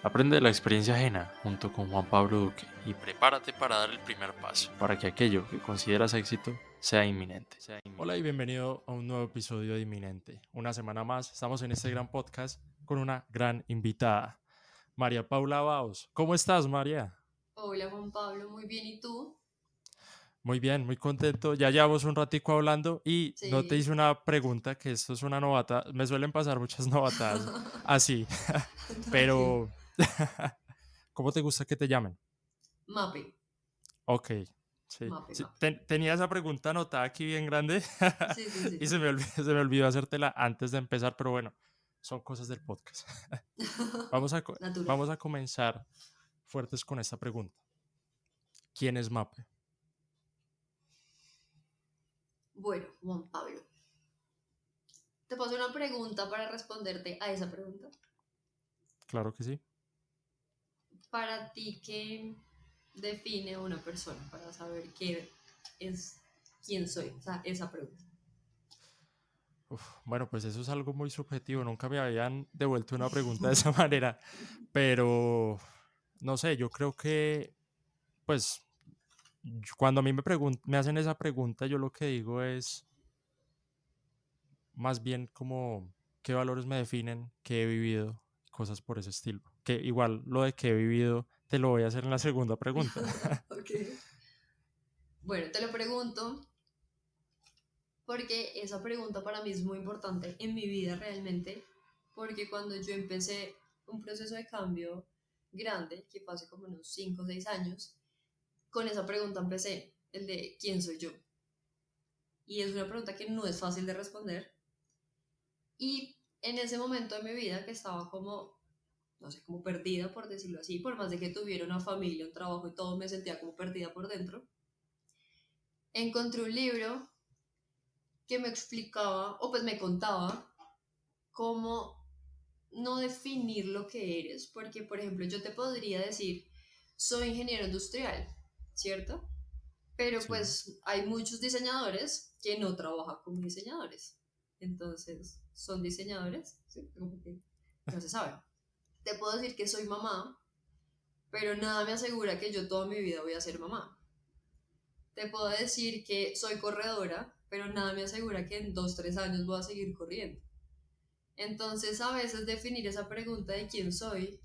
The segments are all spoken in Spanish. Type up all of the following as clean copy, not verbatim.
Aprende de la experiencia ajena junto con Juan Pablo Duque y prepárate para dar el primer paso para que aquello que consideras éxito sea inminente. Hola y bienvenido a un nuevo episodio de Inminente. Una semana más estamos en este gran podcast con una gran invitada, María Paula Baos. ¿Cómo estás, María? Hola Juan Pablo, muy bien, ¿y tú? Muy bien, muy contento. Ya llevamos un ratico hablando y no te Sí, hice una pregunta, que esto es una novata. Me suelen pasar muchas novatas así, tranquilo. pero ¿cómo te gusta que te llamen? Mape, Ok, sí. mape, Sí, mape. tenía esa pregunta anotada aquí bien grande Sí, sí, y sí. se me olvidó hacértela antes de empezar, pero bueno, son cosas del podcast. Natural. Vamos a comenzar fuertes con esta pregunta. ¿Quién es Mape? Bueno, Juan Pablo, te paso una pregunta para responderte a esa pregunta. Claro que sí. Para ti, ¿qué define a una persona para saber qué es, quién soy? O sea, esa pregunta. Uf, bueno, pues eso es algo muy subjetivo. Nunca me habían devuelto una pregunta de esa manera, pero no sé, yo creo que, pues, cuando a mí me hacen esa pregunta, yo lo que digo es más bien como qué valores me definen, qué he vivido, cosas por ese estilo. Que igual lo de que he vivido te lo voy a hacer en la segunda pregunta. Ok. Bueno, te lo pregunto porque esa pregunta para mí es muy importante en mi vida realmente, porque cuando yo empecé un proceso de cambio grande, que fue hace como unos 5 o 6 años, con esa pregunta empecé, el de ¿quién soy yo? Y es una pregunta que no es fácil de responder. Y en ese momento de mi vida que estaba como, no sé, como perdida, por decirlo así, por más de que tuviera una familia, un trabajo y todo, me sentía como perdida por dentro, encontré un libro que me explicaba, o pues me contaba, cómo no definir lo que eres, porque por ejemplo yo te podría decir, soy ingeniero industrial, ¿cierto? Pero Sí. pues hay muchos diseñadores que no trabajan como diseñadores, entonces son diseñadores, ¿sí? Como que no se sabe. Te puedo decir que soy mamá, pero nada me asegura que yo toda mi vida voy a ser mamá. Te puedo decir que soy corredora, pero nada me asegura que en 2 o 3 años voy a seguir corriendo. Entonces, a veces definir esa pregunta de quién soy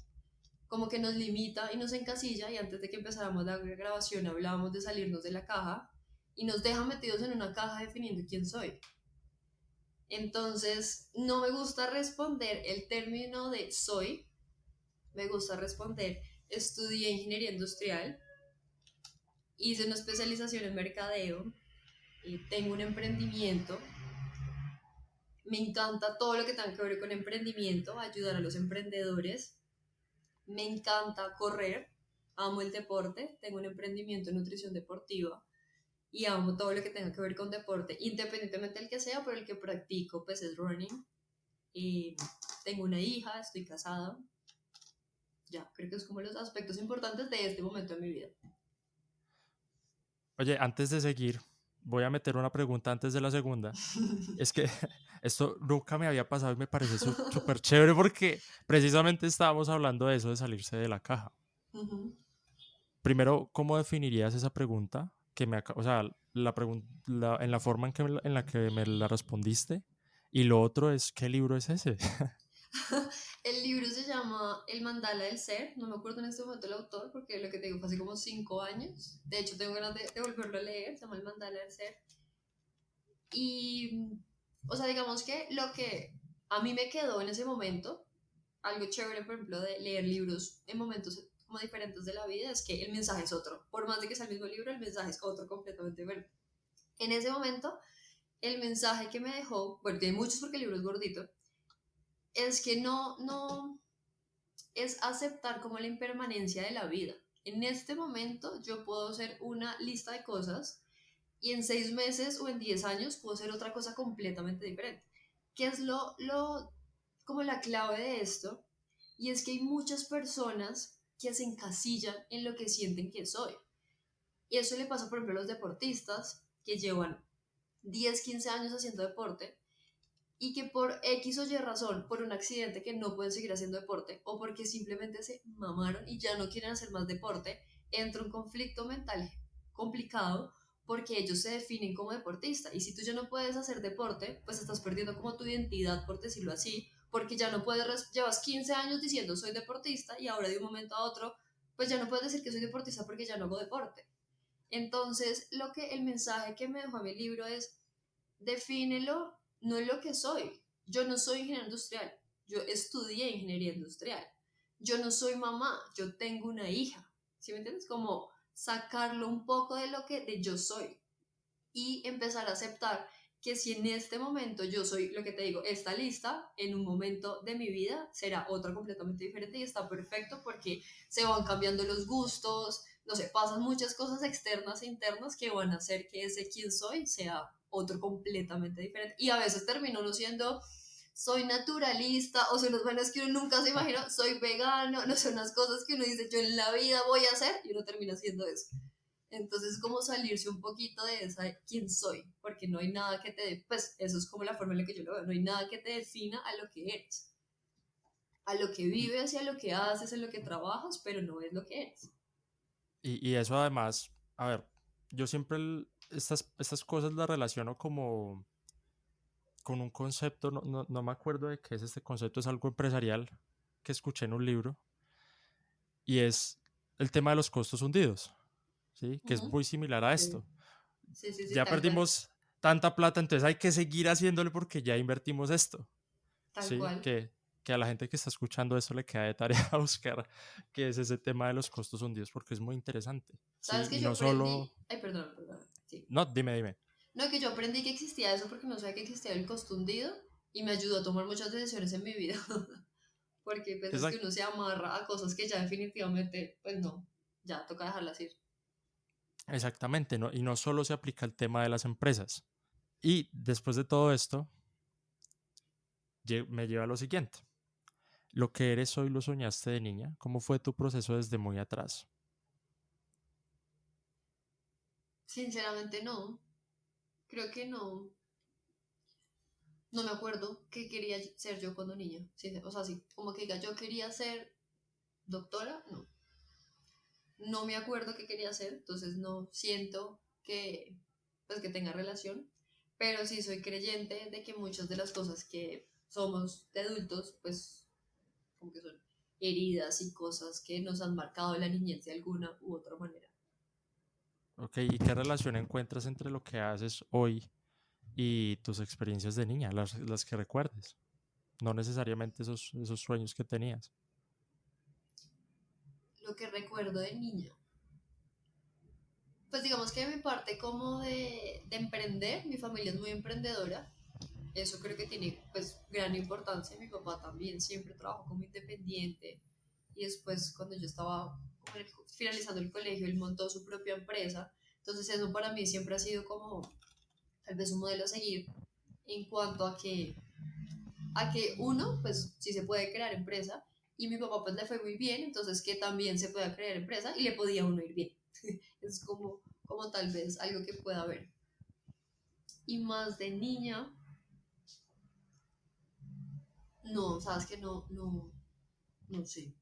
como que nos limita y nos encasilla, y antes de que empezáramos la grabación hablábamos de salirnos de la caja y nos deja metidos en una caja definiendo quién soy. Entonces, no me gusta responder el término de soy, me gusta responder estudié ingeniería industrial, hice una especialización en mercadeo y tengo un emprendimiento. Me encanta todo lo que tenga que ver con emprendimiento, ayudar a los emprendedores. Me encanta correr, amo el deporte, tengo un emprendimiento en nutrición deportiva y amo todo lo que tenga que ver con deporte, independientemente del que sea, pero el que practico pues es running. Y tengo una hija, estoy casada, ya, creo que es como los aspectos importantes de este momento de mi vida. Oye, antes de seguir, voy a meter una pregunta antes de la segunda. Es que esto nunca me había pasado y me parece súper chévere porque precisamente estábamos hablando de eso, de salirse de la caja. Ujú. Primero, ¿cómo definirías esa pregunta? O sea, en la forma en la que me la respondiste. Y lo otro es, ¿qué libro es ese? El libro se llama El Mandala del Ser, no me acuerdo en este momento el autor porque lo que te digo fue hace como 5 años, de hecho tengo ganas de volverlo a leer, se llama El Mandala del Ser. Y, o sea, digamos que lo que a mí me quedó en ese momento, algo chévere, por ejemplo, de leer libros en momentos como diferentes de la vida, es que el mensaje es otro. Por más de que sea el mismo libro, el mensaje es otro completamente diferente. En ese momento, el mensaje que me dejó, bueno, tiene muchos porque el libro es gordito, es que no es aceptar como la impermanencia de la vida. En este momento yo puedo hacer una lista de cosas y en 6 meses o en 10 años puedo hacer otra cosa completamente diferente. ¿Qué es como la clave de esto? Y es que hay muchas personas que se encasillan en lo que sienten que soy. Y eso le pasa, por ejemplo, a los deportistas que llevan 10 15 años haciendo deporte y que por X o Y razón, por un accidente que no pueden seguir haciendo deporte o porque simplemente se mamaron y ya no quieren hacer más deporte, entra un conflicto mental complicado porque ellos se definen como deportista y si tú ya no puedes hacer deporte, pues estás perdiendo como tu identidad, por decirlo así, porque ya no puedes, llevas 15 años diciendo soy deportista y ahora de un momento a otro, pues ya no puedes decir que soy deportista porque ya no hago deporte. Entonces, el mensaje que me dejó a mi libro es, defínelo, no es lo que soy. Yo no soy ingeniero industrial, yo estudié ingeniería industrial. Yo no soy mamá, yo tengo una hija. ¿Sí me entiendes? Como sacarlo un poco de lo que de yo soy y empezar a aceptar que si en este momento yo soy lo que te digo, esta lista, en un momento de mi vida será otra completamente diferente y está perfecto porque se van cambiando los gustos, no sé, pasan muchas cosas externas e internas que van a hacer que ese quien soy sea otro completamente diferente. Y a veces termino no siendo, soy naturalista, o sea, bueno, es que uno nunca se imagina, soy vegano, no son unas cosas que uno dice, yo en la vida voy a hacer, y uno termina haciendo eso. Entonces, como salirse un poquito de esa quién soy, porque no hay nada que te, pues eso es como la forma en la que yo lo veo, no hay nada que te defina a lo que eres, a lo que vives y a lo que haces, a lo que trabajas, pero no es lo que eres. Y eso además, a ver, yo siempre estas cosas las relaciono como con un concepto, no me acuerdo de qué es este concepto, es algo empresarial que escuché en un libro y es el tema de los costos hundidos, ¿sí? Que es Ujú. muy similar a Sí, esto. sí, sí, sí, Ya tal cual, perdimos tanta plata, entonces hay que seguir haciéndole porque ya invertimos esto, tal ¿sí? cual. Que a la gente que está escuchando esto le queda de tarea buscar qué es ese tema de los costos hundidos porque es muy interesante, ¿Sabes ¿sí? que Y yo no solo... aprendí? Ay, perdón, perdón, sí. No, dime. No, que yo aprendí que existía eso porque no sabía que existía el costo hundido y me ayudó a tomar muchas decisiones en mi vida, porque pues es que Exact- uno se amarra a cosas que ya definitivamente, pues no, ya toca dejarlas ir. Exactamente, ¿no? Y no solo se aplica el tema de las empresas. Y después de todo esto, me lleva a lo siguiente. Lo que eres hoy lo soñaste de niña. ¿Cómo fue tu proceso desde muy atrás? Sinceramente no, creo que no, no me acuerdo qué quería ser yo cuando niña. Sí, o sea, sí, como que diga, yo quería ser doctora, no. No me acuerdo qué quería ser, entonces no siento que, pues, que tenga relación, pero sí soy creyente de que muchas de las cosas que somos de adultos, pues, como que son heridas y cosas que nos han marcado en la niñez de alguna u otra manera. Ok, ¿y qué relación encuentras entre lo que haces hoy y tus experiencias de niña, las que recuerdes? No necesariamente esos sueños que tenías. Lo que recuerdo de niña. Pues digamos que mi parte como de emprender, mi familia es muy emprendedora. Eso creo que tiene pues gran importancia. Mi papá también siempre trabajó como independiente y después cuando yo estaba finalizando el colegio, él montó su propia empresa. Entonces eso para mí siempre ha sido como tal vez un modelo a seguir en cuanto a que uno pues sí se puede crear empresa y mi papá pues le fue muy bien, entonces que también se pueda crear empresa y le podía uno ir bien. Es como tal vez algo que pueda haber. Y más de niña, no, sabes que no sé.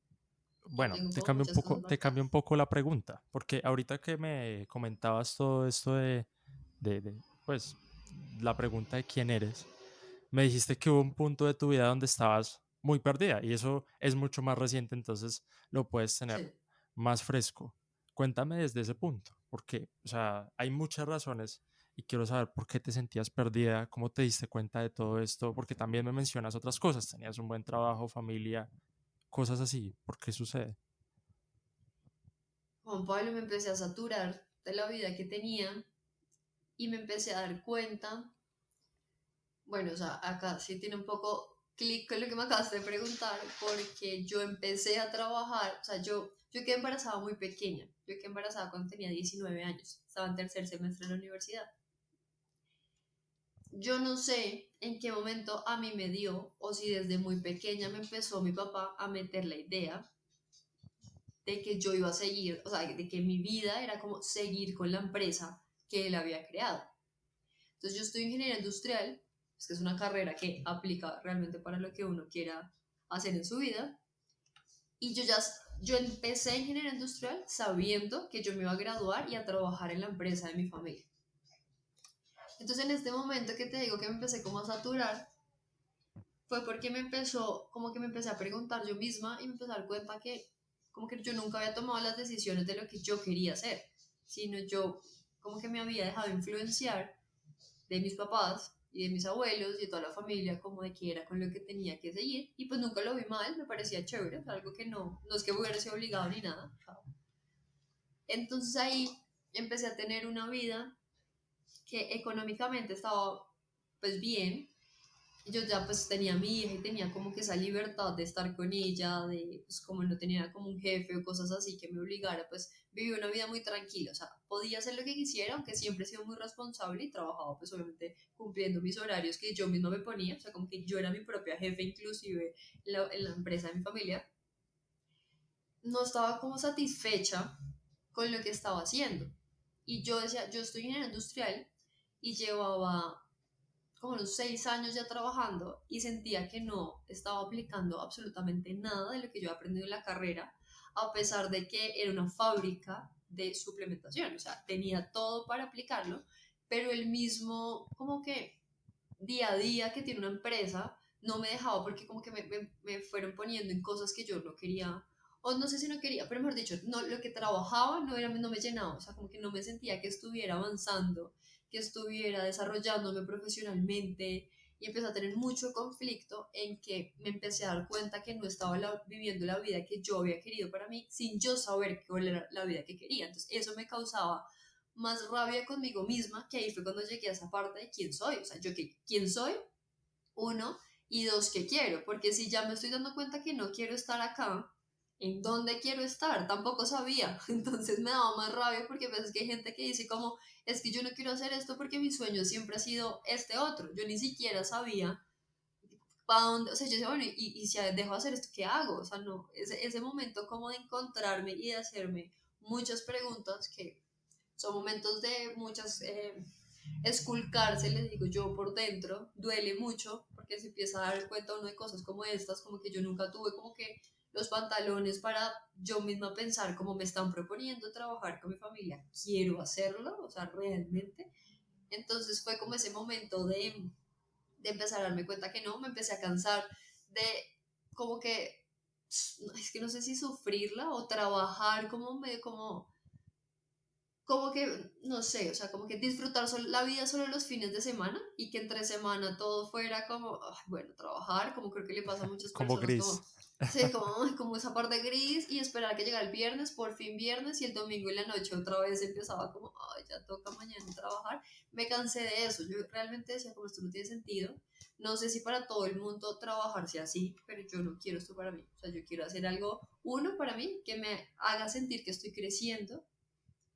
No Bueno, tengo como muchas cosas te cambio un marcadas. poco la pregunta, porque ahorita que me comentabas todo esto pues, la pregunta de quién eres, me dijiste que hubo un punto de tu vida donde estabas muy perdida y eso es mucho más reciente, entonces lo puedes tener Sí. más fresco. Cuéntame desde ese punto, porque, o sea, hay muchas razones y quiero saber por qué te sentías perdida, cómo te diste cuenta de todo esto, porque también me mencionas otras cosas, tenías un buen trabajo, familia, cosas así, ¿por qué sucede? Juan Pablo, me empecé a saturar de la vida que tenía y me empecé a dar cuenta, bueno, o sea, acá sí tiene un poco clic con lo que me acabas de preguntar, porque yo empecé a trabajar, o sea, yo quedé embarazada muy pequeña, yo quedé embarazada cuando tenía 19 años, estaba en tercer semestre de la universidad. Yo no sé en qué momento a mí me dio, o si desde muy pequeña me empezó mi papá a meter la idea de que yo iba a seguir, o sea, de que mi vida era como seguir con la empresa que él había creado. Entonces yo estoy ingeniería industrial, pues que es una carrera que aplica realmente para lo que uno quiera hacer en su vida. Y yo empecé ingeniería industrial sabiendo que yo me iba a graduar y a trabajar en la empresa de mi familia. Entonces en este momento que te digo que me empecé como a saturar, fue porque como que me empecé a preguntar yo misma y me empecé a dar cuenta que como que yo nunca había tomado las decisiones de lo que yo quería hacer, sino yo como que me había dejado influenciar de mis papás y de mis abuelos y de toda la familia, como de que era con lo que tenía que seguir, y pues nunca lo vi mal, me parecía chévere, o sea, algo que no es que hubiera sido obligado ni nada. Entonces ahí empecé a tener una vida que económicamente estaba pues bien. Yo ya pues tenía a mi hija y tenía como que esa libertad de estar con ella, de pues como no tenía como un jefe o cosas así que me obligara, pues viví una vida muy tranquila, o sea, podía hacer lo que quisiera, aunque siempre he sido muy responsable y trabajaba pues obviamente cumpliendo mis horarios que yo misma me ponía, o sea, como que yo era mi propia jefe inclusive en la empresa de mi familia. No estaba como satisfecha con lo que estaba haciendo. Y yo decía, yo estoy ingeniero industrial y llevaba como unos 6 años ya trabajando y sentía que no estaba aplicando absolutamente nada de lo que yo he aprendido en la carrera, a pesar de que era una fábrica de suplementación, o sea, tenía todo para aplicarlo, pero el mismo como que día a día que tiene una empresa no me dejaba porque como que me fueron poniendo en cosas que yo no quería, o no sé si no quería, pero mejor dicho, no, lo que trabajaba no me llenaba, o sea, como que no me sentía que estuviera avanzando, que estuviera desarrollándome profesionalmente, y empecé a tener mucho conflicto en que me empecé a dar cuenta que no estaba viviendo la vida que yo había querido para mí sin yo saber cuál era la vida que quería. Entonces eso me causaba más rabia conmigo misma, que ahí fue cuando llegué a esa parte de quién soy, o sea, yo quién soy, uno, y dos, qué quiero, porque si ya me estoy dando cuenta que no quiero estar acá, ¿en dónde quiero estar? Tampoco sabía, entonces me daba más rabia porque a veces que hay gente que dice como, es que yo no quiero hacer esto porque mi sueño siempre ha sido este otro, yo ni siquiera sabía para dónde, o sea, yo decía, bueno, y si dejo de hacer esto, ¿qué hago? O sea, no, ese momento como de encontrarme y de hacerme muchas preguntas que son momentos de muchas esculcarse, les digo yo, por dentro, duele mucho porque se empieza a dar cuenta uno de cosas como estas, como que yo nunca tuve como que los pantalones para yo misma pensar cómo me están proponiendo trabajar con mi familia, quiero hacerlo, o sea, realmente. Entonces fue como ese momento de empezar a darme cuenta que no, me empecé a cansar de como que, es que no sé si sufrirla o trabajar como que, no sé, o sea, como que disfrutar la vida solo los fines de semana y que entre semana todo fuera como, ay, bueno, trabajar, como creo que le pasa a muchas Como personas, gris. como, sí, como, ay, como esa parte gris y esperar que llegara el viernes, por fin viernes y el domingo en la noche otra vez empezaba como, ay, ya toca mañana trabajar. Me cansé de eso, yo realmente decía, como esto no tiene sentido. No sé si para todo el mundo trabajar sea así, pero yo no quiero esto para mí. O sea, yo quiero hacer algo, uno, para mí, que me haga sentir que estoy creciendo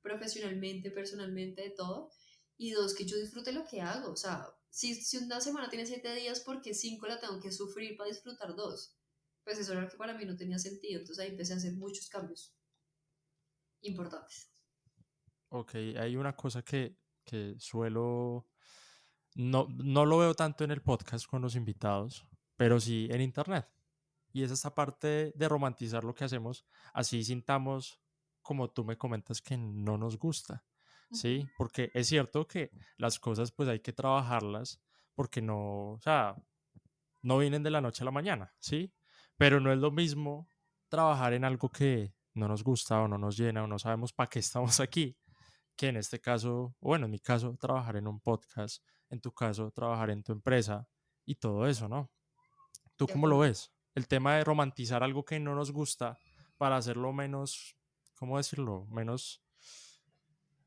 profesionalmente, personalmente, de todo. Y dos, que yo disfrute lo que hago. O sea, si una semana tiene 7 días, ¿por qué 5 la tengo que sufrir para disfrutar dos? Pues eso era lo que para mí no tenía sentido. Entonces ahí empecé a hacer muchos cambios importantes. Ok, hay una cosa que suelo, no lo veo tanto en el podcast con los invitados, pero sí en internet. Y es esta parte de romantizar lo que hacemos, así sintamos, como tú me comentas, que no nos gusta, Uh -huh. ¿sí? Porque es cierto que las cosas pues hay que trabajarlas, porque no, o sea, no vienen de la noche a la mañana, ¿sí? Pero no es lo mismo trabajar en algo que no nos gusta o no nos llena o no sabemos para qué estamos aquí, que en este caso, o bueno, en mi caso, trabajar en un podcast, en tu caso, trabajar en tu empresa y todo eso, ¿no? ¿Tú De cómo lo acuerdo. ves? El tema de romantizar algo que no nos gusta para hacerlo menos, ¿cómo decirlo? Menos,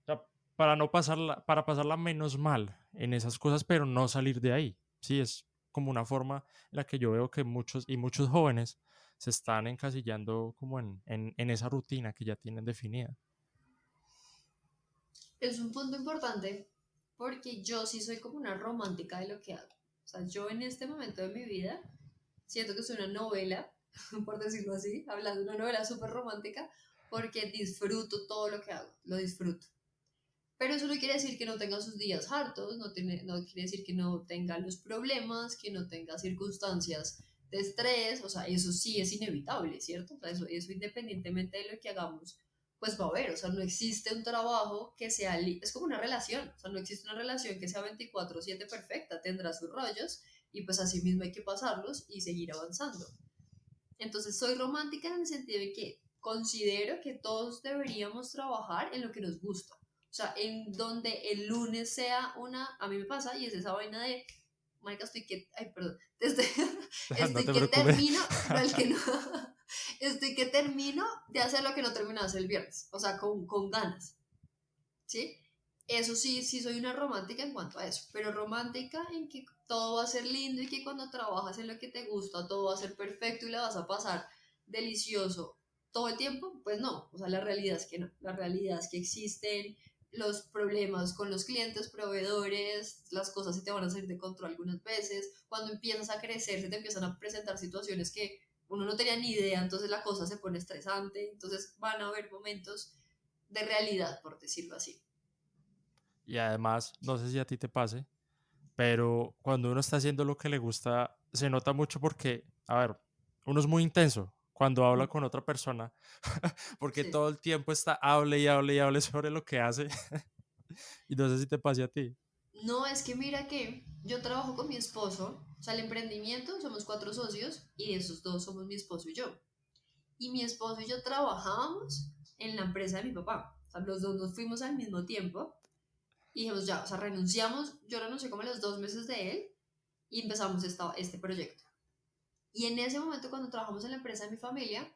o sea, para no pasarla, para pasarla menos mal en esas cosas, pero no salir de ahí. Sí, es como una forma en la que yo veo que muchos jóvenes se están encasillando como en esa rutina que ya tienen definida. Es un punto importante porque yo sí soy como una romántica de lo que hago. O sea, yo en este momento de mi vida siento que es una novela, por decirlo así, hablando de una novela súper romántica, porque disfruto todo lo que hago, lo disfruto. Pero eso no quiere decir que no tenga sus días hartos, no quiere decir que no tenga los problemas, que no tenga circunstancias de estrés, o sea, eso sí es inevitable, ¿cierto? O sea, eso independientemente de lo que hagamos, pues va a haber, o sea, no existe un trabajo que sea, es como una relación, o sea, no existe una relación que sea 24/7 perfecta, tendrá sus rollos y pues así mismo hay que pasarlos y seguir avanzando. Entonces soy romántica en el sentido de que considero que todos deberíamos trabajar en lo que nos gusta. O sea, en donde el lunes sea a mí me pasa y es esa vaina de, marica, ay, perdón, estoy, No estoy te que preocupes. termino, no, el que no, estoy que termino de hacer lo que no terminé de hacer el viernes, o sea, con ganas, ¿sí? Eso sí, sí soy una romántica en cuanto a eso, pero romántica en que todo va a ser lindo y que cuando trabajas en lo que te gusta todo va a ser perfecto y la vas a pasar delicioso todo el tiempo, pues no, o sea, la realidad es que no, la realidad es que existen los problemas con los clientes, proveedores, las cosas se te van a salir de control algunas veces, cuando empiezas a crecer se te empiezan a presentar situaciones que uno no tenía ni idea, entonces la cosa se pone estresante, entonces van a haber momentos de realidad, por decirlo así. Y además, no sé si a ti te pase, pero cuando uno está haciendo lo que le gusta, se nota mucho porque, a ver, uno es muy intenso cuando habla con otra persona, porque Sí. todo el tiempo está hable y hable y hable sobre lo que hace. Y no sé si te pase a ti. No, es que mira que yo trabajo con mi esposo, o sea, el emprendimiento, somos 4 socios y de esos dos somos mi esposo y yo. Y mi esposo y yo trabajábamos en la empresa de mi papá. O sea, los dos nos fuimos al mismo tiempo y dijimos ya, o sea, renunciamos, yo renuncié como a los 2 meses de él y empezamos este proyecto. Y en ese momento cuando trabajamos en la empresa de mi familia,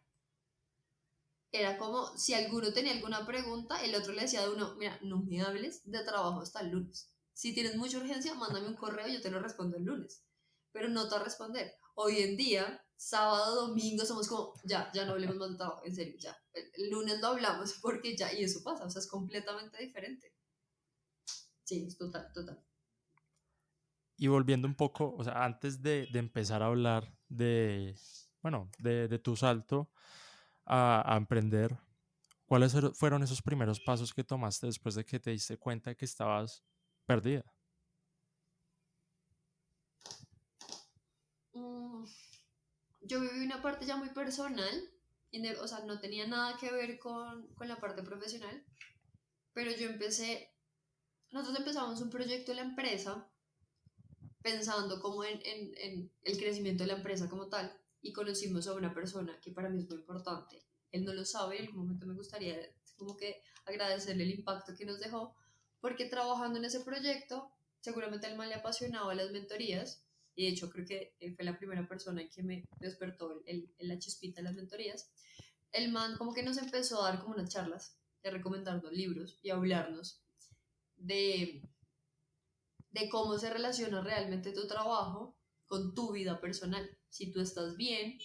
era como si alguno tenía alguna pregunta, el otro le decía de uno, mira, no me hables de trabajo hasta el lunes. Si tienes mucha urgencia, mándame un correo y yo te lo respondo el lunes. Pero no te va a responder. Hoy en día, sábado, domingo, somos como, ya no hablemos más de trabajo, en serio, ya. El lunes lo hablamos porque ya, y eso pasa, o sea, es completamente diferente. Sí, es total, total. Y volviendo un poco, o sea, antes de empezar a hablar de, bueno, de tu salto a emprender, ¿cuáles fueron esos primeros pasos que tomaste después de que te diste cuenta de que estabas perdida? Mm, yo viví una parte ya muy personal, o sea, no tenía nada que ver con la parte profesional, pero nosotros empezamos un proyecto en la empresa pensando como en el crecimiento de la empresa como tal y conocimos a una persona que para mí es muy importante. Él no lo sabe, en algún momento me gustaría como que agradecerle el impacto que nos dejó, porque trabajando en ese proyecto, seguramente al man le apasionaba las mentorías, y de hecho creo que él fue la primera persona en que me despertó la chispita de las mentorías. El man como que nos empezó a dar como unas charlas, de recomendarnos libros y a hablarnos de cómo se relaciona realmente tu trabajo con tu vida personal. Si tú estás bien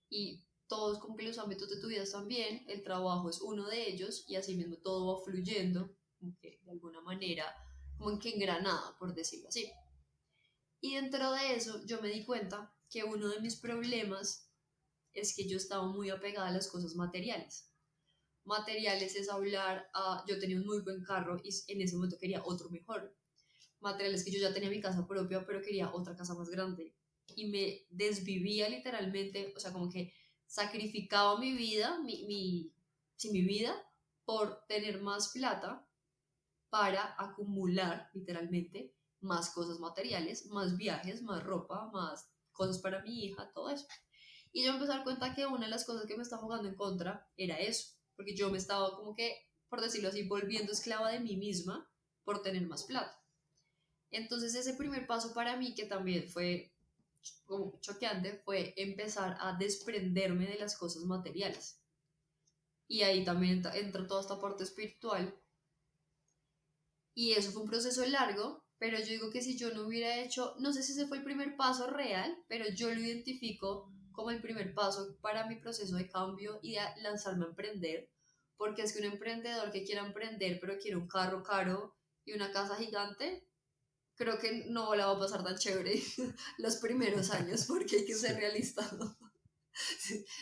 y todos como que los ámbitos de tu vida están bien, el trabajo es uno de ellos y así mismo todo va fluyendo, como que de alguna manera, como en que engranada, por decirlo así. Y dentro de eso yo me di cuenta que uno de mis problemas es que yo estaba muy apegada a las cosas materiales. Materiales es hablar, yo tenía un muy buen carro y en ese momento quería otro mejor. Materiales que yo ya tenía mi casa propia, pero quería otra casa más grande. Y me desvivía literalmente, o sea, como que sacrificaba mi vida, sí, mi vida, por tener más plata para acumular literalmente más cosas materiales, más viajes, más ropa, más cosas para mi hija, todo eso. Y yo me empecé a dar cuenta que una de las cosas que me estaba jugando en contra era eso, porque yo me estaba como que, por decirlo así, volviendo esclava de mí misma por tener más plata. Entonces ese primer paso para mí, que también fue como choqueante, fue empezar a desprenderme de las cosas materiales. Y ahí también entra toda esta parte espiritual. Y eso fue un proceso largo, pero yo digo que si yo no hubiera hecho, no sé si ese fue el primer paso real, pero yo lo identifico como el primer paso para mi proceso de cambio y de lanzarme a emprender, porque es que un emprendedor que quiera emprender, pero quiere un carro caro y una casa gigante, creo que no la va a pasar tan chévere los primeros años, porque hay que ser Sí. realista.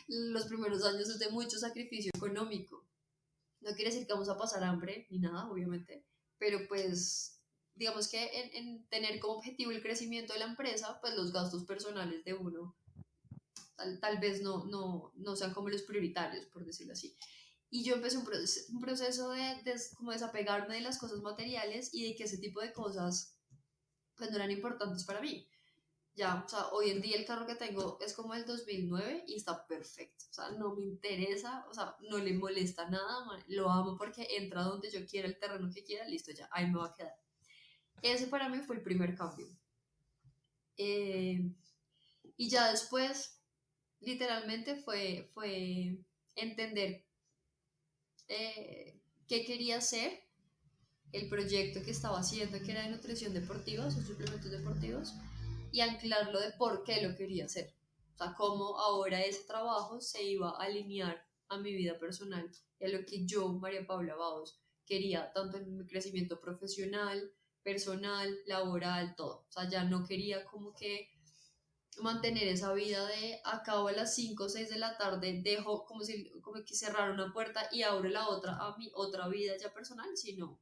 Los primeros años es de mucho sacrificio económico. No quiere decir que vamos a pasar hambre ni nada, obviamente, pero pues digamos que en tener como objetivo el crecimiento de la empresa, pues los gastos personales de uno tal vez no sean como los prioritarios, por decirlo así. Y yo empecé un proceso de como desapegarme de las cosas materiales y de que ese tipo de cosas pues no eran importantes para mí. Ya, o sea, hoy en día el carro que tengo es como el 2009 y está perfecto. O sea, no me interesa, o sea, no le molesta nada, lo amo porque entra donde yo quiera, el terreno que quiera, listo, ya, ahí me va a quedar. Ese para mí fue el primer cambio. Eh, y ya después, literalmente, fue entender qué quería hacer, el proyecto que estaba haciendo, que era de nutrición deportiva, o suplementos deportivos, y anclarlo de por qué lo quería hacer. O sea, cómo ahora ese trabajo se iba a alinear a mi vida personal y a lo que yo, María Paula Baos, quería, tanto en mi crecimiento profesional, personal, laboral, todo. O sea, ya no quería como que mantener esa vida de acabo a las 5 o 6 de la tarde, dejo como que cerrar una puerta y abro la otra a mi otra vida ya personal, sino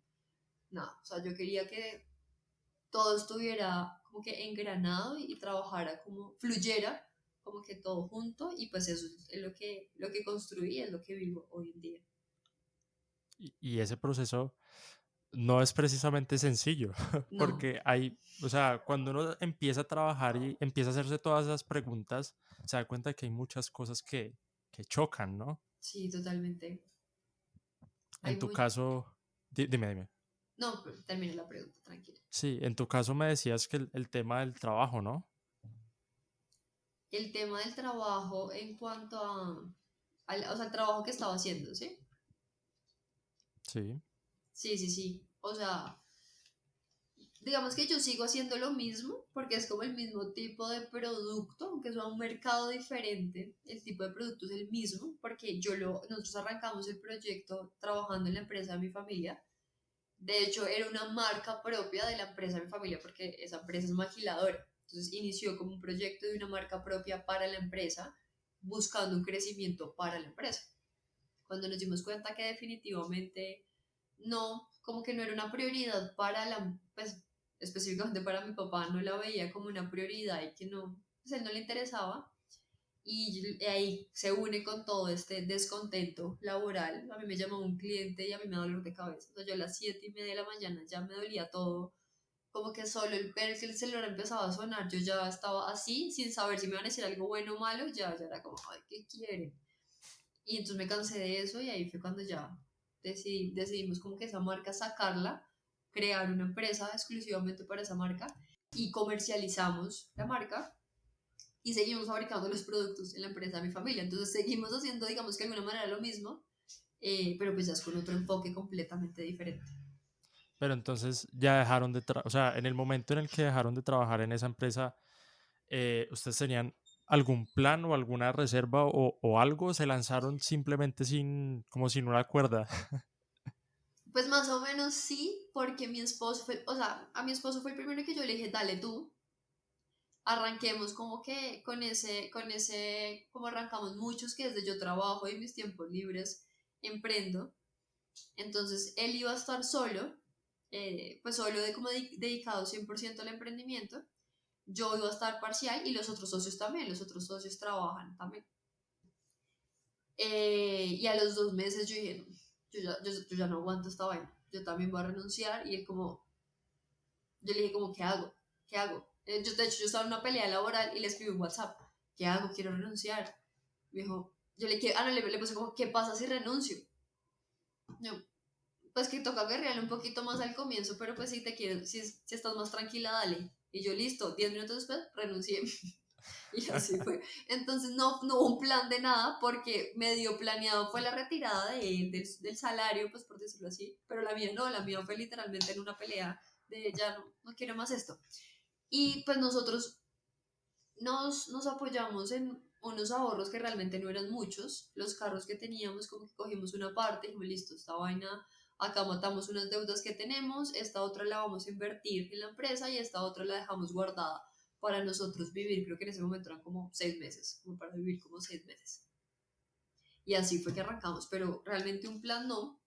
nada, o sea, yo quería que todo estuviera como que engranado y trabajara como fluyera, como que todo junto y pues eso es lo que construí, es lo que vivo hoy en día. Y ese proceso no es precisamente sencillo, No, porque hay, o sea, cuando uno empieza a trabajar y empieza a hacerse todas esas preguntas, se da cuenta que hay muchas cosas que chocan, ¿no? sí, totalmente. En Hay tu muy... caso, dime. No, pero termina la pregunta, tranquila. Sí, en tu caso me decías que el tema del trabajo, ¿no? El tema del trabajo en cuanto o sea, el trabajo que estaba haciendo, ¿sí? Sí, Sí, sí, sí. O sea, digamos que yo sigo haciendo lo mismo porque es como el mismo tipo de producto, aunque sea un mercado diferente, el tipo de producto es el mismo porque nosotros arrancamos el proyecto trabajando en la empresa de mi familia. De hecho, era una marca propia de la empresa de mi familia porque esa empresa es maquiladora. Entonces inició como un proyecto de una marca propia para la empresa, buscando un crecimiento para la empresa. Cuando nos dimos cuenta que definitivamente no, como que no era una prioridad para pues específicamente para mi papá, no la veía como una prioridad y que no, pues a él no le interesaba. Y ahí se une con todo este descontento laboral. A mí me llamó un cliente y a mí me da dolor de cabeza. O sea, yo a las 7:30 de la mañana ya me dolía todo. Como que solo el ver que el celular empezaba a sonar, yo ya estaba así, sin saber si me iban a decir algo bueno o malo, ya era como, ay, ¿qué quieren? Y entonces me cansé de eso y ahí fue cuando ya decidimos como que esa marca sacarla, crear una empresa exclusivamente para esa marca y comercializamos la marca y seguimos fabricando los productos en la empresa de mi familia. Entonces seguimos haciendo, digamos que de alguna manera lo mismo, pero pues ya es con otro enfoque completamente diferente. pero entonces ya dejaron de trabajar, o sea, en el momento en el que dejaron de trabajar en esa empresa, ¿ustedes tenían algún plan o alguna reserva o algo? ¿Se lanzaron simplemente sin, como sin una cuerda? Pues más o menos sí, porque mi esposo fue, o sea, a mi esposo fue el primero que yo le dije, dale tú, arranquemos como que como arrancamos muchos, que desde yo trabajo y mis tiempos libres emprendo. Entonces él iba a estar solo, pues solo dedicado 100% al emprendimiento. Yo iba a estar parcial y los otros socios también, los otros socios trabajan también. Y a los 2 meses yo dije, no, yo ya no aguanto esta vaina, yo también voy a renunciar. Y él como, yo le dije como, ¿qué hago? ¿Qué hago? De hecho, yo estaba en una pelea laboral y le escribí un WhatsApp, ¿qué hago? Quiero renunciar. Me dijo, yo le quiero, no, le puse como, ¿qué pasa si renuncio? Yo, pues que toca guerrearle un poquito más al comienzo, pero pues si te quieres, si estás más tranquila, dale. Y yo listo, 10 minutos después renuncié. Y así fue. Entonces no hubo un plan de nada porque medio planeado fue la retirada del salario, pues por decirlo así, pero la mía no, la mía fue literalmente en una pelea de ya no quiero más esto. Y pues nosotros nos apoyamos en unos ahorros que realmente no eran muchos. Los carros que teníamos, como que cogimos una parte y dijimos, listo, esta vaina, acá matamos unas deudas que tenemos, esta otra la vamos a invertir en la empresa y esta otra la dejamos guardada para nosotros vivir. Creo que en ese momento eran como 6 meses, como para vivir como 6 meses. Y así fue que arrancamos, pero realmente un plan no.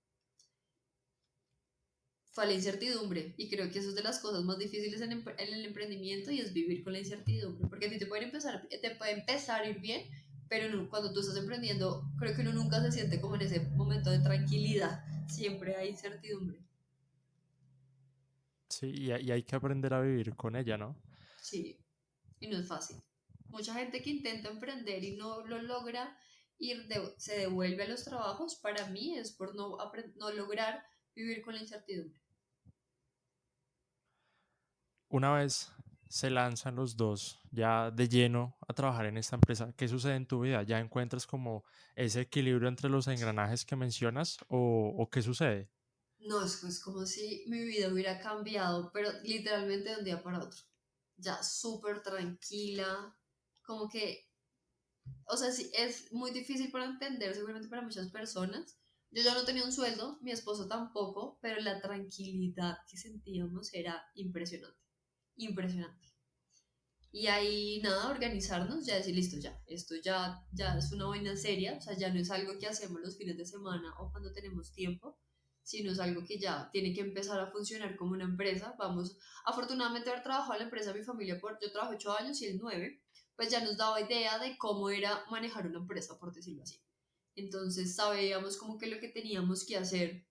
fue a la incertidumbre. Y creo que eso es de las cosas más difíciles en el emprendimiento y es vivir con la incertidumbre. Porque a ti te puede empezar a ir bien, pero no, cuando tú estás emprendiendo, creo que uno nunca se siente como en ese momento de tranquilidad. Siempre hay incertidumbre. Sí, y hay que aprender a vivir con ella, ¿no? Sí, y no es fácil. Mucha gente que intenta emprender y no lo logra se devuelve a los trabajos, para mí es por no lograr vivir con la incertidumbre. Una vez se lanzan los dos ya de lleno a trabajar en esta empresa, ¿qué sucede en tu vida? ¿Ya encuentras como ese equilibrio entre los engranajes que mencionas o qué sucede? No, es como si mi vida hubiera cambiado, pero literalmente de un día para otro. Ya súper tranquila, como que, o sea, sí, es muy difícil para entender, seguramente para muchas personas. Yo ya no tenía un sueldo, mi esposo tampoco, pero la tranquilidad que sentíamos era impresionante, impresionante. Y ahí nada, organizarnos, ya decir, listo, ya, esto ya es una vaina seria, o sea, ya no es algo que hacemos los fines de semana o cuando tenemos tiempo, sino es algo que ya tiene que empezar a funcionar como una empresa. Vamos, afortunadamente haber trabajado en la empresa de mi familia, yo trabajo 8 años y él 9, pues ya nos daba idea de cómo era manejar una empresa, por decirlo así. Entonces sabíamos como que lo que teníamos que hacer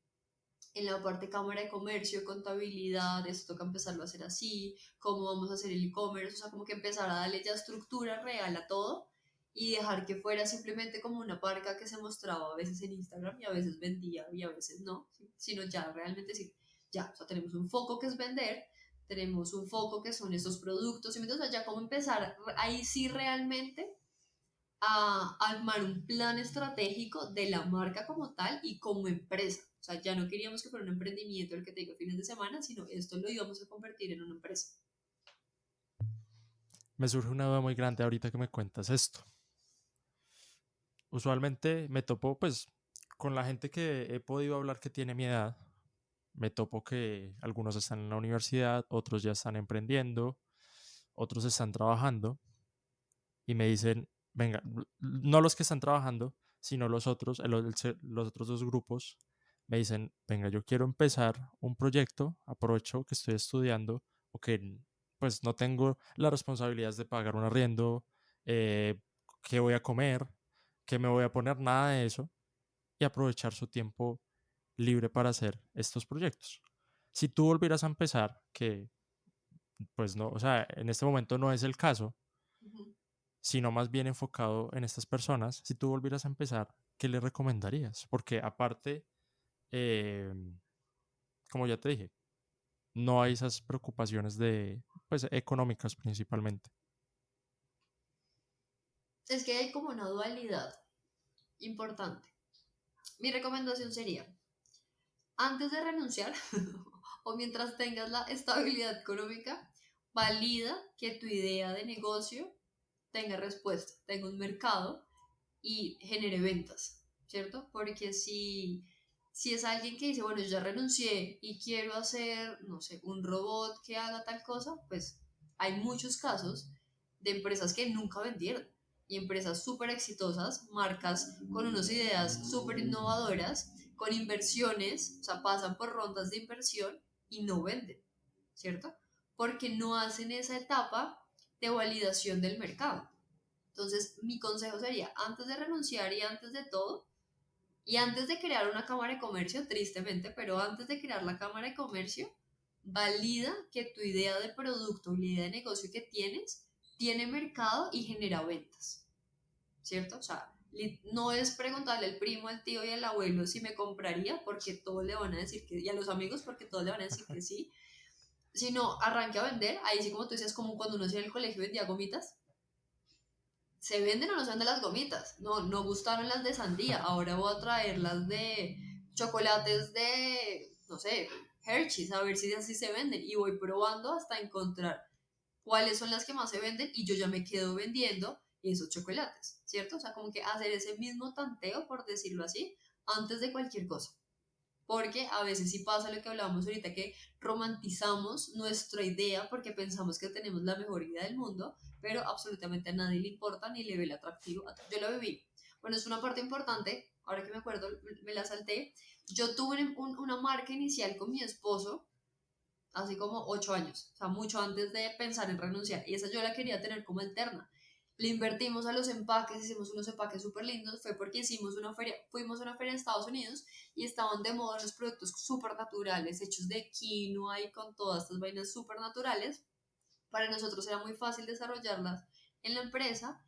en la parte cámara de comercio, contabilidad, esto toca empezarlo a hacer así, cómo vamos a hacer el e-commerce, o sea, como que empezar a darle ya estructura real a todo y dejar que fuera simplemente como una marca que se mostraba a veces en Instagram y a veces vendía y a veces no, ¿sí? Sino ya realmente decir, ya, o sea, tenemos un foco que es vender, tenemos un foco que son estos productos, y entonces ya cómo empezar ahí sí realmente a armar un plan estratégico de la marca como tal y como empresa. O sea, ya no queríamos que fuera un emprendimiento el que tenga fines de semana, sino esto lo íbamos a convertir en una empresa. Me surge una duda muy grande ahorita que me cuentas esto. Usualmente me topo pues con la gente que he podido hablar que tiene mi edad. Me topo que algunos están en la universidad, otros ya están emprendiendo, otros están trabajando y me dicen, venga, no los que están trabajando, sino los otros, los otros dos grupos, me dicen, venga, yo quiero empezar un proyecto, aprovecho que estoy estudiando o que pues no tengo las responsabilidades de pagar un arriendo, eh, qué voy a comer, qué me voy a poner, nada de eso, y aprovechar su tiempo libre para hacer estos proyectos. Si tú volvieras a empezar, que pues no, o sea, en este momento no es el caso, Ujú. sino más bien enfocado en estas personas, si tú volvieras a empezar, ¿qué le recomendarías? Porque aparte, eh, como ya te dije, no hay esas preocupaciones de, pues, económicas principalmente. Es que hay como una dualidad importante. Mi recomendación sería, antes de renunciar o mientras tengas la estabilidad económica, valida que tu idea de negocio tenga respuesta, tenga un mercado y genere ventas, ¿cierto? Porque si es alguien que dice, bueno, yo ya renuncié y quiero hacer, no sé, un robot que haga tal cosa, pues hay muchos casos de empresas que nunca vendieron y empresas súper exitosas, marcas con unas ideas súper innovadoras, con inversiones, o sea, pasan por rondas de inversión y no venden, ¿cierto? Porque no hacen esa etapa de validación del mercado. Entonces, mi consejo sería, antes de renunciar y antes de todo, y antes de crear una cámara de comercio, tristemente, pero antes de crear la cámara de comercio, valida que tu idea de producto o la idea de negocio que tienes tiene mercado y genera ventas, ¿cierto? O sea, no es preguntarle al primo, al tío y al abuelo si me compraría, porque todos le van a decir que, y a los amigos, porque todos le van a decir que sí, sino arranque a vender, ahí sí como tú decías, como cuando uno hacía en el colegio vendía gomitas, ¿se venden o no se venden las gomitas? No, no gustaron las de sandía, ahora voy a traer las de chocolates de, no sé, Hershey's, a ver si así se venden. Y voy probando hasta encontrar cuáles son las que más se venden y yo ya me quedo vendiendo esos chocolates, ¿cierto? O sea, como que hacer ese mismo tanteo, por decirlo así, antes de cualquier cosa. Porque a veces sí pasa lo que hablábamos ahorita, que romantizamos nuestra idea porque pensamos que tenemos la mejor idea del mundo, pero absolutamente a nadie le importa ni le ve el atractivo. Yo lo viví. Bueno, es una parte importante, ahora que me acuerdo, me la salté. Yo tuve una marca inicial con mi esposo hace como 8 años, o sea, mucho antes de pensar en renunciar, y esa yo la quería tener como alterna. Le invertimos a los empaques, hicimos unos empaques súper lindos, fue porque hicimos una feria, fuimos a una feria en Estados Unidos y estaban de moda los productos súper naturales, hechos de quinoa y con todas estas vainas súper naturales. Para nosotros era muy fácil desarrollarlas en la empresa,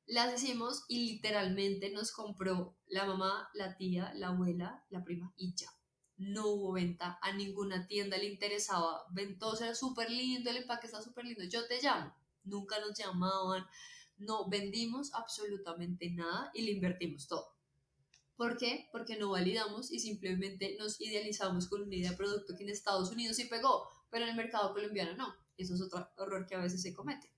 las hicimos y literalmente nos compró la mamá, la tía, la abuela, la prima y ya. No hubo venta a ninguna tienda, le interesaba. Ventosa era súper lindo, el empaque está súper lindo. Yo te llamo. Nunca nos llamaban. No vendimos absolutamente nada y le invertimos todo. ¿Por qué? Porque no validamos y simplemente nos idealizamos con una idea de producto que en Estados Unidos sí pegó, pero en el mercado colombiano no. Eso es otro error que a veces se comete.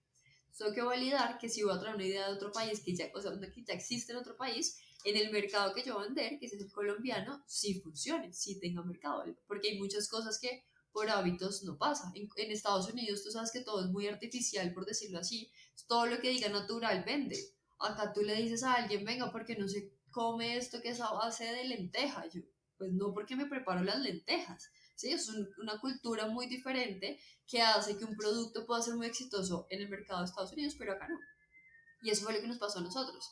Tengo que validar que si voy a traer una idea de otro país, que ya, o sea, que ya existe en otro país, en el mercado que yo voy a vender, que es el colombiano, sí funcione, sí tenga mercado. Porque hay muchas cosas que por hábitos no pasa. En Estados Unidos tú sabes que todo es muy artificial, por decirlo así. Todo lo que diga natural vende. Acá tú le dices a alguien, venga, porque no se come esto que es a base de lenteja. Yo, pues no, porque me preparo las lentejas. Sí, es una cultura muy diferente que hace que un producto pueda ser muy exitoso en el mercado de Estados Unidos, pero acá no. Y eso fue lo que nos pasó a nosotros.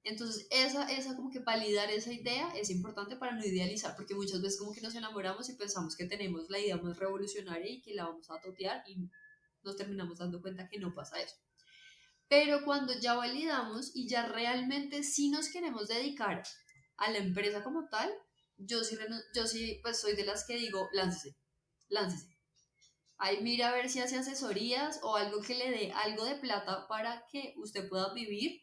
Entonces, esa como que validar esa idea es importante para no idealizar, porque muchas veces como que nos enamoramos y pensamos que tenemos la idea más revolucionaria y que la vamos a totear y nos terminamos dando cuenta que no pasa eso. Pero cuando ya validamos y ya realmente sí nos queremos dedicar a la empresa como tal, yo sí pues soy de las que digo, láncese, láncese. Ahí mira a ver si hace asesorías o algo que le dé algo de plata para que usted pueda vivir,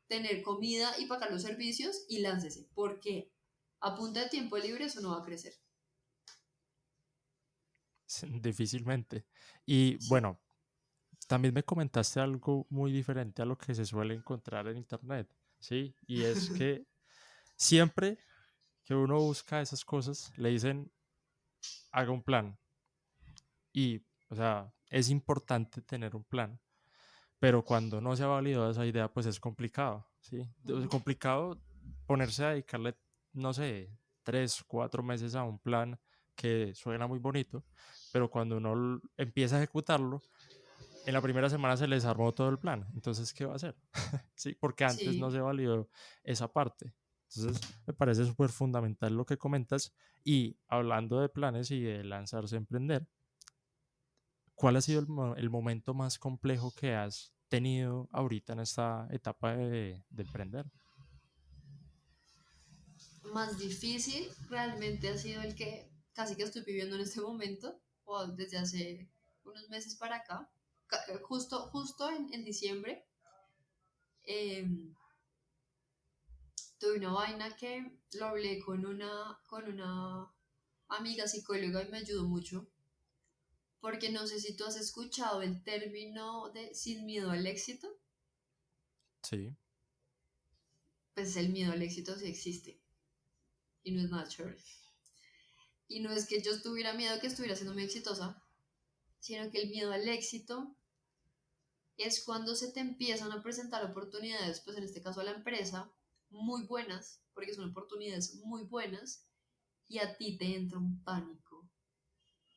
tener comida y pagar los servicios y láncese, porque a punta de tiempo libre eso no va a crecer. Difícilmente. Y Sí. bueno, también me comentaste algo muy diferente a lo que se suele encontrar en internet, ¿sí? Y es que siempre que uno busca esas cosas, le dicen, haga un plan. Y, o sea, es importante tener un plan, pero cuando no se ha validado esa idea, pues es complicado, ¿sí? Es Ujú. complicado ponerse a dedicarle, no sé, 3, 4 meses a un plan que suena muy bonito, pero cuando uno empieza a ejecutarlo, en la primera semana se les armó todo el plan. Entonces, ¿qué va a hacer? Sí, porque antes no Sí, se validó esa parte. Entonces, me parece súper fundamental lo que comentas. Y hablando de planes y de lanzarse a emprender, ¿cuál ha sido el momento más complejo que has tenido ahorita en esta etapa de emprender? más difícil realmente ha sido el que casi que estoy viviendo en este momento, o desde hace unos meses para acá, justo en diciembre, eh, tuve una vaina que lo hablé con una amiga psicóloga y me ayudó mucho, porque no sé si tú has escuchado el término de sin miedo al éxito, Sí, pues el miedo al éxito sí existe y no es nada chévere. Y no es que yo tuviera miedo de que estuviera siendo muy exitosa, sino que el miedo al éxito es cuando se te empiezan a presentar oportunidades, pues en este caso a la empresa, muy buenas, porque son oportunidades muy buenas, y a ti te entra un pánico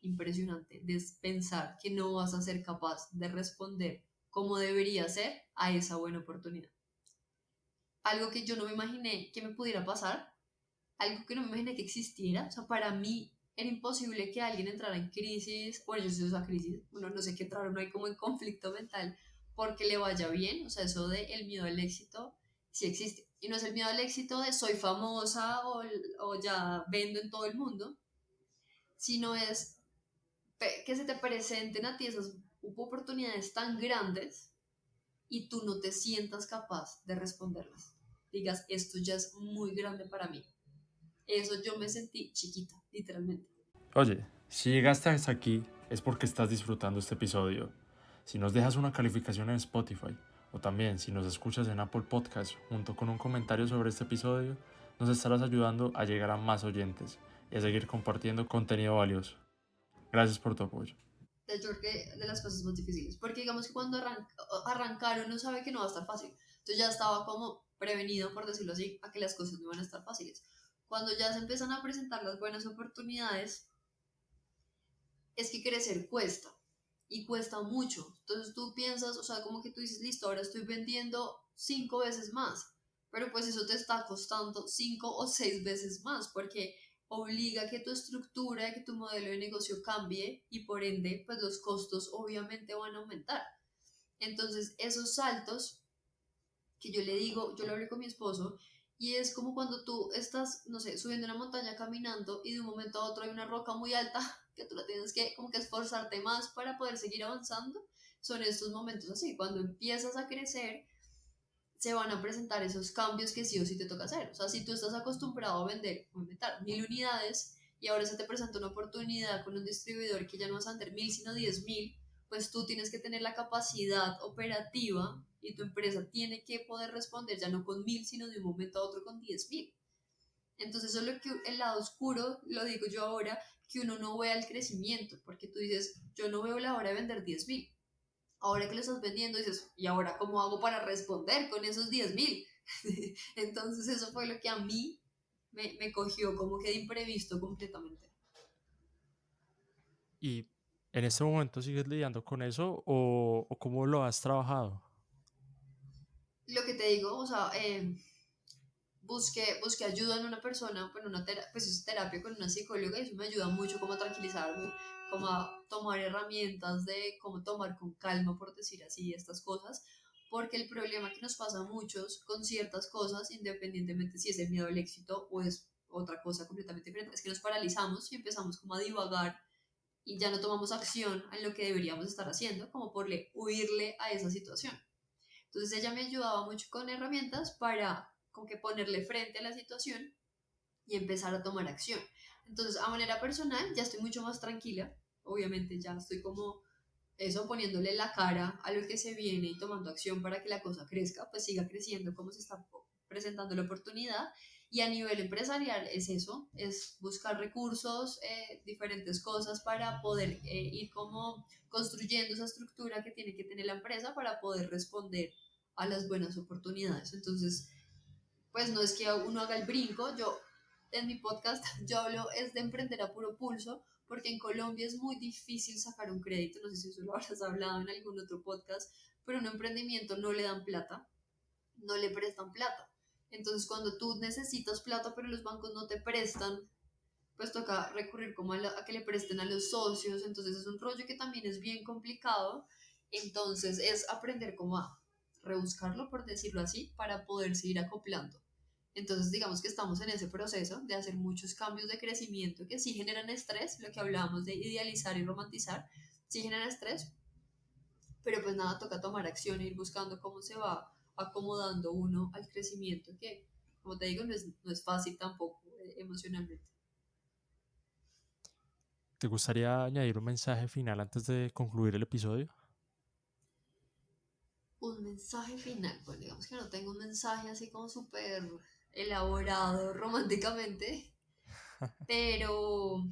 impresionante de pensar que no vas a ser capaz de responder como debería ser a esa buena oportunidad. Algo que yo no me imaginé que me pudiera pasar, algo que no me imaginé que existiera, o sea, para mí era imposible que alguien entrara en crisis, bueno, yo soy esa crisis, uno no sé qué entrar, uno hay como en conflicto mental porque le vaya bien, o sea, eso de el miedo al éxito sí existe. Y no es el miedo al éxito de soy famosa o ya vendo en todo el mundo, sino es que se te presenten a ti esas oportunidades tan grandes y tú no te sientas capaz de responderlas. Digas, esto ya es muy grande para mí. Eso yo me sentí chiquita, literalmente. oye, si llegaste hasta aquí es porque estás disfrutando este episodio. Si nos dejas una calificación en Spotify o también si nos escuchas en Apple Podcast junto con un comentario sobre este episodio, nos estarás ayudando a llegar a más oyentes y a seguir compartiendo contenido valioso. Gracias por tu apoyo. De hecho, creo que de las cosas más difíciles, porque digamos que cuando arrancar uno sabe que no va a estar fácil. Entonces ya estaba como, prevenido, por decirlo así, a que las cosas no van a estar fáciles. Cuando ya se empiezan a presentar las buenas oportunidades, es que crecer cuesta y cuesta mucho. Entonces tú piensas, o sea, como que tú dices, listo, ahora estoy vendiendo 5 veces más, pero pues eso te está costando 5 o 6 veces más porque obliga a que tu estructura, que tu modelo de negocio cambie y por ende, pues los costos obviamente van a aumentar. Entonces, esos saltos que yo le digo, yo lo hablé con mi esposo, y es como cuando tú estás, no sé, subiendo una montaña caminando y de un momento a otro hay una roca muy alta que tú la tienes que como que esforzarte más para poder seguir avanzando. Son estos momentos así, cuando empiezas a crecer, se van a presentar esos cambios que sí o sí te toca hacer. O sea, si tú estás acostumbrado a vender, o inventar 1.000 unidades y ahora se te presenta una oportunidad con un distribuidor que ya no vas a vender 1.000 sino 10.000, pues tú tienes que tener la capacidad operativa y tu empresa tiene que poder responder ya no con 1.000 sino de un momento a otro con 10.000. Entonces eso es lo que el lado oscuro, lo digo yo ahora, que uno no ve el crecimiento, porque tú dices, yo no veo la hora de vender 10.000. Ahora que lo estás vendiendo, dices, ¿y ahora cómo hago para responder con esos 10.000? Entonces eso fue lo que a mí me cogió como que de imprevisto completamente. ¿Y en este momento sigues lidiando con eso o cómo lo has trabajado? Lo que te digo, o sea, busqué ayuda en una persona, bueno, pues es terapia con una psicóloga y eso me ayuda mucho como a tranquilizarme, como a tomar herramientas de cómo tomar con calma, por decir así, estas cosas, porque el problema que nos pasa a muchos con ciertas cosas, independientemente si es el miedo al éxito o es otra cosa completamente diferente, es que nos paralizamos y empezamos como a divagar y ya no tomamos acción en lo que deberíamos estar haciendo, como por huirle a esa situación. Entonces ella me ayudaba mucho con herramientas para como que ponerle frente a la situación y empezar a tomar acción. Entonces a manera personal ya estoy mucho más tranquila, obviamente ya estoy como eso poniéndole la cara a lo que se viene y tomando acción para que la cosa crezca, pues siga creciendo como se está presentando la oportunidad. Y a nivel empresarial es eso, es buscar recursos, diferentes cosas para poder ir como construyendo esa estructura que tiene que tener la empresa para poder responder a las buenas oportunidades. Entonces, pues no es que uno haga el brinco, yo en mi podcast yo hablo es de emprender a puro pulso, porque en Colombia es muy difícil sacar un crédito, no sé si eso lo habrás hablado en algún otro podcast, pero un emprendimiento no le dan plata, no le prestan plata. Entonces cuando tú necesitas plata pero los bancos no te prestan, pues toca recurrir como a que le presten a los socios, entonces es un rollo que también es bien complicado, entonces es aprender como a rebuscarlo, por decirlo así, para poder seguir acoplando. Entonces, digamos que estamos en ese proceso de hacer muchos cambios de crecimiento que sí generan estrés, lo que hablábamos de idealizar y romantizar, sí generan estrés, pero pues nada, toca tomar acción e ir buscando cómo se va acomodando uno al crecimiento, que como te digo, no es fácil tampoco emocionalmente. ¿Te gustaría añadir un mensaje final antes de concluir el episodio? Un mensaje final, pues digamos que no tengo un mensaje así como súper elaborado románticamente, pero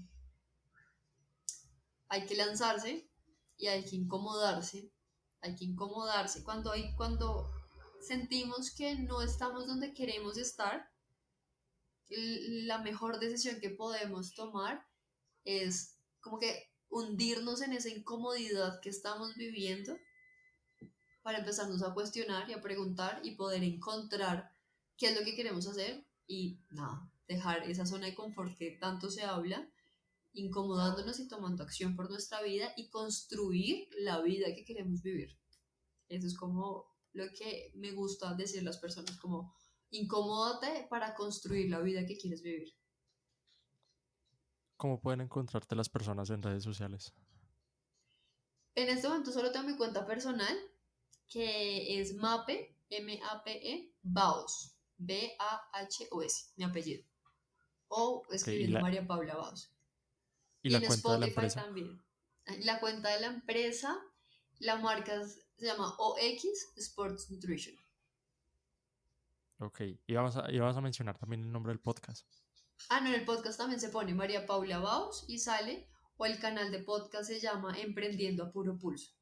hay que lanzarse y hay que incomodarse cuando sentimos que no estamos donde queremos estar, la mejor decisión que podemos tomar es como que hundirnos en esa incomodidad que estamos viviendo para empezarnos a cuestionar y a preguntar y poder encontrar qué es lo que queremos hacer y nada, dejar esa zona de confort que tanto se habla, incomodándonos y tomando acción por nuestra vida y construir la vida que queremos vivir. Eso es como lo que me gusta decir a las personas, como incomódate para construir la vida que quieres vivir. ¿Cómo pueden encontrarte las personas en redes sociales? En este momento solo tengo mi cuenta personal, que es Mape, M-A-P-E, Baos, B-A-H-O-S, mi apellido. O Ok, ¿y escribiendo María Paula Baos. y Y la en cuenta de la Spotify empresa? también. La cuenta de la empresa, la marca se llama OX Sports Nutrition. Ok, y vamos a mencionar también el nombre del podcast. Ah, no, en el podcast también se pone María Paula Baos y sale, o el canal de podcast se llama Emprendiendo a Puro Pulso.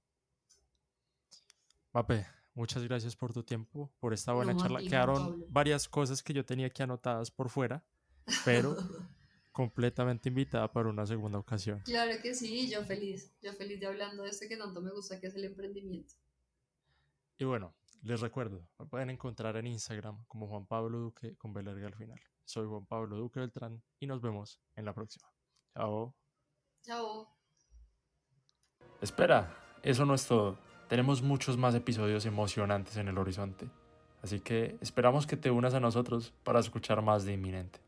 Mape, muchas gracias por tu tiempo, por esta No, buena a charla. ti, Juan Quedaron Pablo. varias cosas que yo tenía aquí anotadas por fuera, pero completamente invitada para una segunda ocasión. Claro que sí, yo feliz de hablando de este que tanto me gusta, que es el emprendimiento. Y bueno, les recuerdo, me pueden encontrar en Instagram como Juan Pablo Duque con B larga al final. Soy Juan Pablo Duque Beltrán y nos vemos en la próxima. Chao. Chao. Espera, eso no es todo. Tenemos muchos más episodios emocionantes en el horizonte. Así que esperamos que te unas a nosotros para escuchar más de Inminente.